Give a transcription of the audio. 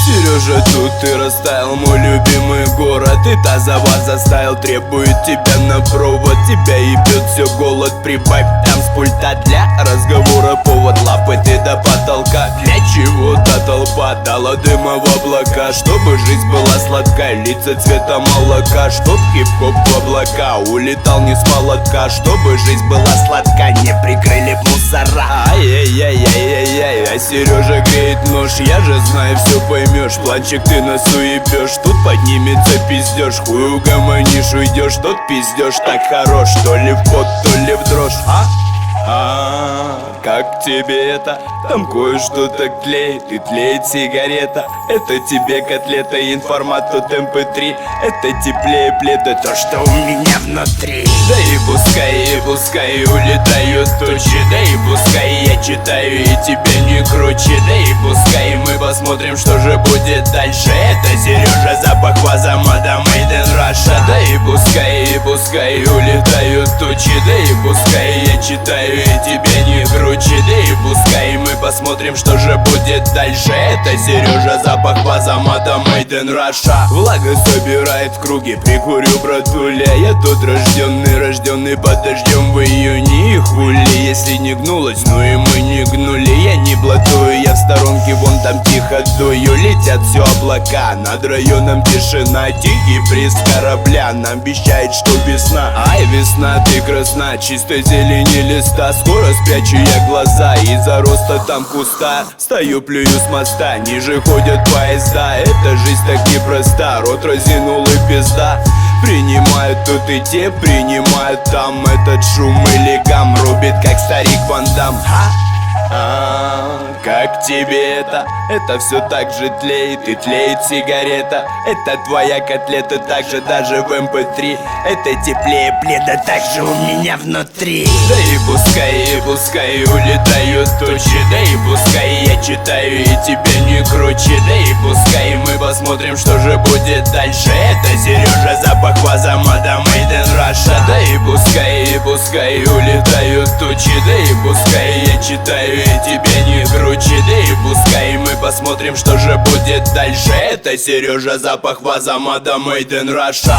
Сережа, тут ты растаял, мой любимый город. И тазовар заставил, требует тебя на провод. Тебя ебет все, голод, прибавь там с пульта. Для разговора повод, лапы ты до потолка. Для чего-то толпа дала дыма в облака. Чтобы жизнь была сладкая, лица цвета молока. Чтоб хип-хоп в облака улетал не с молотка. Чтобы жизнь была сладкая, не прикрыли б мусора. Ай-яй-яй-яй-яй-яй, а Сережа греет нож. Я же знаю, все поймешь, планчик ты носу ебешь. Тут поднимется пиздеж, хуй угомонишь, уйдешь. Тот пиздеж так хорош, то ли в пот, то ли в дрожь. Как тебе это? Там кое-что-то клеит, и тлеет сигарета. Это тебе котлета, информат тут mp3. Это теплее пледа, то, что у меня внутри. Да и пускай улетают тучи. Да и пускай я читаю и тебе не круче. Да и пускай мы посмотрим, что же будет дальше. Это Сережа, запах ваза, мада, made in Russia. Да и пускай улетают тучи. Да и пускай я читаю и тебе не круче. Да и пускай мы посмотрим, что же будет дальше. Это Сережа, запах ваза, мада, made in Russia. Влага собирает в круге, прикурю, братуля. Я тот рожденный под дождем в июне. И хули, если не гнулась, ну и мы не гнули. Я не блатую, я в сторонке, вон там тихо дую. Летят все облака, над районом тишина. Тихий бриз корабля нам обещает, что весна. Ай, весна, ты красна, чистой зелени листа. Скоро спрячу я глаза из-за роста там куста. Стою, плюю с моста, ниже ходят поезда. Эта жизнь так непроста, рот разинул и пизда. Принимают тут и те, принимают там. Этот шум или гам рубит, как старик Ван Дам. Как тебе это? Это все так же тлеет и тлеет сигарета. Это твоя котлета, так же даже в mp3. Это теплее пледа, так же у меня внутри. Да и пускай улетают тучи. Да и пускай я читаю и тебе не круче. Да и пускай мы посмотрим, что же будет дальше. Это Сережа, запах ваза, мада, made in Russia. Да и пускай улетают тучи. Да и пускай я читаю и тебе не круче. Да и пускай мы посмотрим, что же будет дальше. Это Сережа, запах ваза, мада, made in Russia.